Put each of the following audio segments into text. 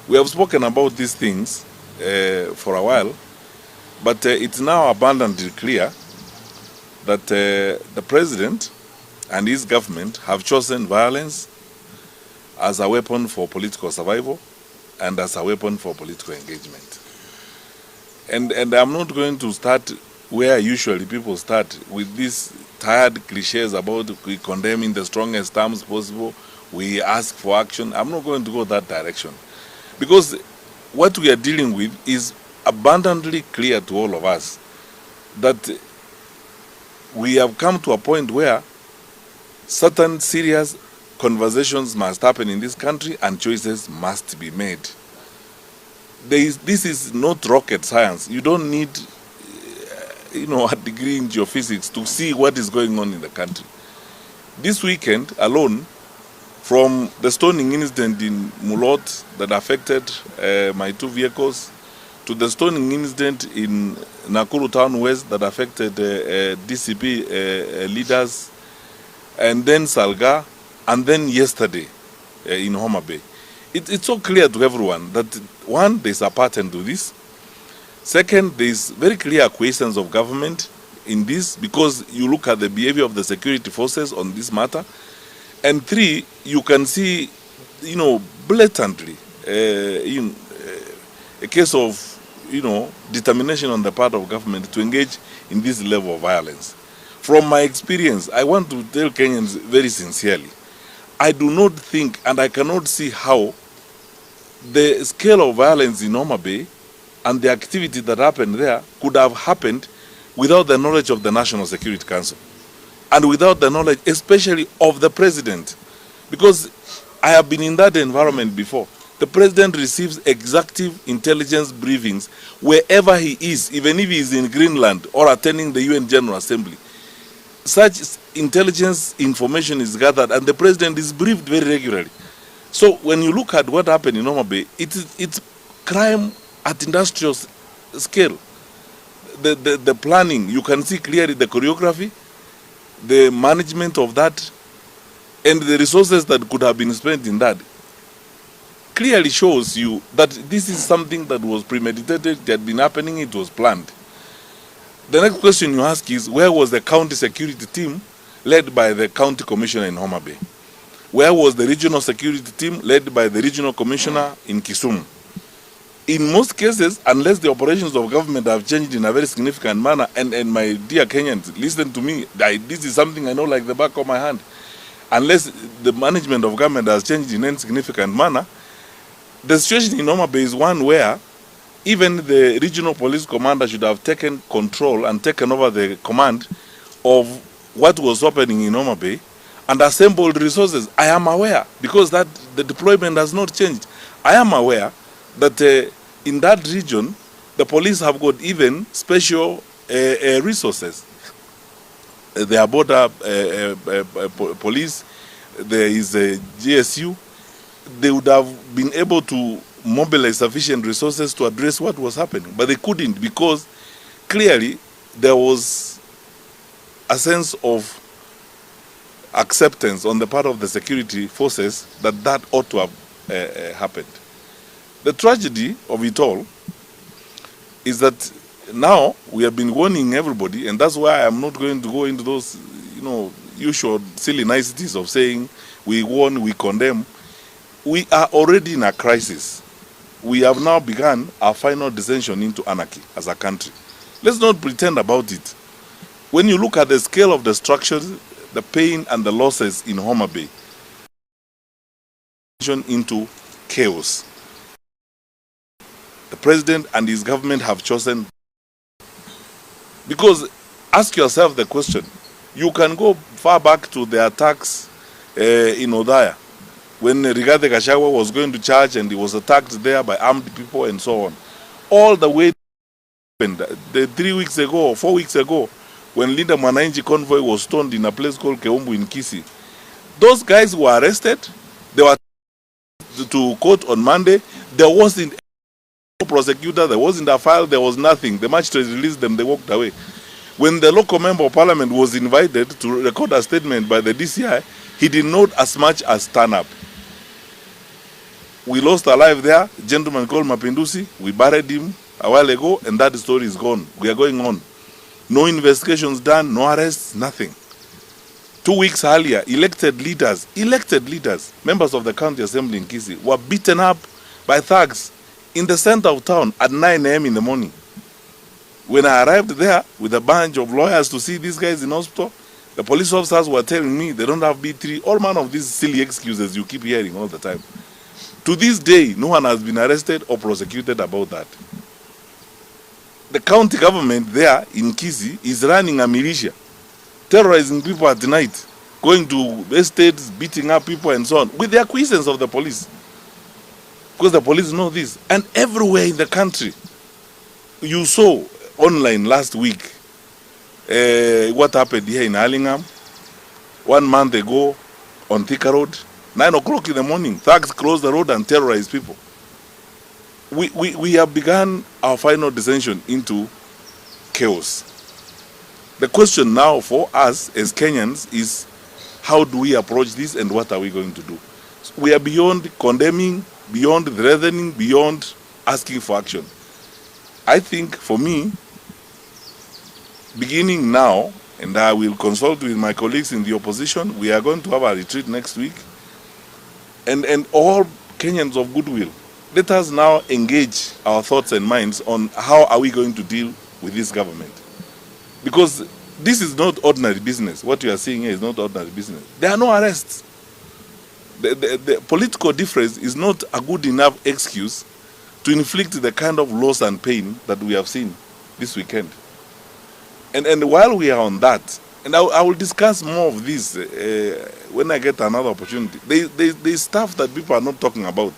We have spoken about these things for a while, but it's now abundantly clear that the president and his government have chosen violence as a weapon for political survival and as a weapon for political engagement. And I'm not going to start where usually people start with these tired cliches about we condemn in the strongest terms possible, we ask for action. I'm not going to go that direction. Because what we are dealing with is abundantly clear to all of us that we have come to a point where certain serious conversations must happen in this country and choices must be made. This is not rocket science. You don't need a degree in geophysics to see what is going on in the country. This weekend alone, from the stoning incident in Mulot that affected my 2 vehicles, to the stoning incident in Nakuru Town West that affected DCP leaders, and then Salga, and then yesterday in Homa Bay. It's so clear to everyone that, one, there's a pattern to this. Second, there's very clear acquiescence of government in this because you look at the behavior of the security forces on this matter. And three, you can see, blatantly, a case of, determination on the part of government to engage in this level of violence. From my experience, I want to tell Kenyans very sincerely, I do not think and I cannot see how the scale of violence in Homa Bay and the activity that happened there could have happened without the knowledge of the National Security Council and without the knowledge especially of the president. Because I have been in that environment before. The president receives executive intelligence briefings wherever he is, even if he is in Greenland or attending the UN General Assembly. Such intelligence information is gathered and the president is briefed very regularly. So when you look at what happened in Homa Bay, it's crime at industrial scale. The planning, you can see clearly the choreography, the management of that, and the resources that could have been spent in that clearly shows you that this is something that was premeditated, it had been happening, it was planned. The next question you ask is, where was the county security team led by the county commissioner in Homa Bay? Where was the regional security team led by the regional commissioner in Kisumu? In most cases, unless the operations of government have changed in a very significant manner, and my dear Kenyans, listen to me, this is something I know like the back of my hand. Unless the management of government has changed in any significant manner, the situation in Homa Bay is one where even the regional police commander should have taken control and taken over the command of what was happening in Homa Bay and assembled resources. I am aware, because the deployment has not changed. I am aware that in that region, the police have got even special resources. There are border police, there is a GSU. They would have been able to mobilize sufficient resources to address what was happening, but they couldn't because clearly there was a sense of acceptance on the part of the security forces that ought to have happened. The tragedy of it all is that now we have been warning everybody, and that's why I'm not going to go into those usual silly niceties of saying we warn, we condemn. We are already in a crisis. We have now begun our final descension into anarchy as a country. Let's not pretend about it. When you look at the scale of the structures, the pain and the losses in Homa Bay, into chaos. The president and his government have chosen. Because ask yourself the question, you can go far back to the attacks in Odaya, when Rigathi Gachagua was going to church and he was attacked there by armed people and so on. All the way the 3 weeks ago or 4 weeks ago, when Linda Matiang'I convoy was stoned in a place called Keumbu in Kisii. Those guys were arrested, they were to court on Monday, there wasn't no prosecutor, there wasn't a file, there was nothing. The magistrate released them, they walked away. When the local member of parliament was invited to record a statement by the DCI, he did not as much as turn up. We lost a life there, a gentleman called Mapinduzi. We buried him a while ago, and that story is gone. We are going on. No investigations done, no arrests, nothing. 2 weeks earlier, elected leaders, members of the county assembly in Kisii, were beaten up by thugs in the center of town at 9 a.m. in the morning. When I arrived there with a bunch of lawyers to see these guys in hospital, the police officers were telling me they don't have B3, all manner of these silly excuses you keep hearing all the time. To this day, no one has been arrested or prosecuted about that. The county government there in Kisii is running a militia, terrorizing people at night, going to estates, beating up people and so on, with the acquiescence of the police. Because the police know this. And everywhere in the country, you saw online last week what happened here in Allingham 1 month ago on Thika Road. 9 o'clock in the morning, thugs closed the road and terrorized people. We have begun our final descension into chaos. The question now for us as Kenyans is, how do we approach this and what are we going to do? So we are beyond condemning, beyond threatening, beyond asking for action. I think for me, beginning now, and I will consult with my colleagues in the opposition, we are going to have a retreat next week, and all Kenyans of goodwill, let us now engage our thoughts and minds on how are we going to deal with this government. Because this is not ordinary business. What you are seeing here is not ordinary business. There are no arrests. The political difference is not a good enough excuse to inflict the kind of loss and pain that we have seen this weekend. And while we are on that, and I will discuss more of this when I get another opportunity. There's stuff that people are not talking about.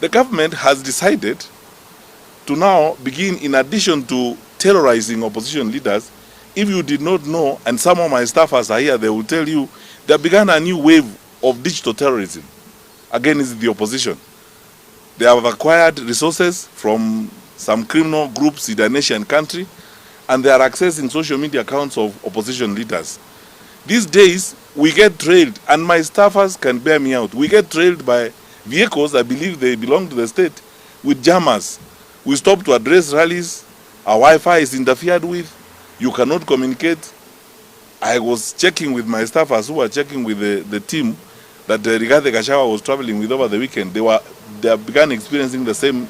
The government has decided to now begin, in addition to terrorizing opposition leaders. If you did not know, and some of my staffers are here, they will tell you, they began a new wave of digital terrorism against the opposition. They have acquired resources from some criminal groups in the nation country, and they are accessing social media accounts of opposition leaders. These days, we get trailed, and my staffers can bear me out. We get trailed by vehicles, I believe they belong to the state, with jammers. We stop to address rallies. Our Wi-Fi is interfered with. You cannot communicate. I was checking with my staffers who were checking with the team that Rigathi Gachagua was traveling with over the weekend. They began experiencing the same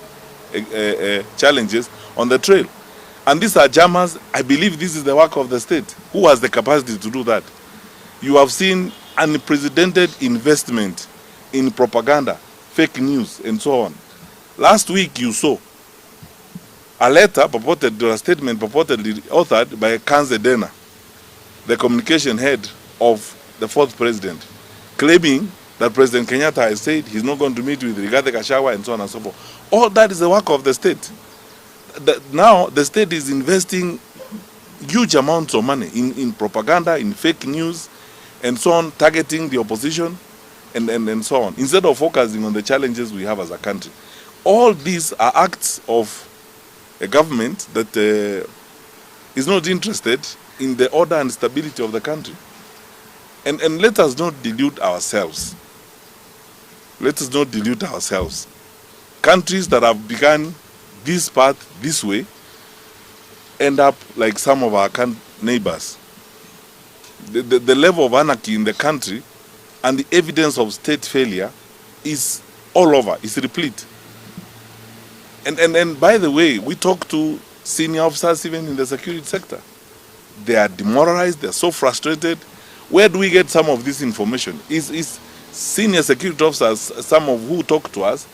challenges on the trail. And these are jammers. I believe this is the work of the state. Who has the capacity to do that? You have seen unprecedented investment in propaganda, fake news, and so on. Last week you saw a letter a statement purportedly authored by Kanze Dena, the communication head of the fourth president, claiming that President Kenyatta has said he's not going to meet with Rigathi Gachagua and so on and so forth. All that is the work of the state. Now the state is investing huge amounts of money in propaganda, in fake news, and so on, targeting the opposition and so on, instead of focusing on the challenges we have as a country. All these are acts of a government that is not interested in the order and stability of the country. And let us not delude ourselves. Let us not delude ourselves. Countries that have begun this path this way end up like some of our neighbors. The level of anarchy in the country and the evidence of state failure is all over, is replete. And by the way, we talk to senior officers even in the security sector. They are demoralized, they are so frustrated. Where do we get some of this information? Is senior security officers, some of who talk to us,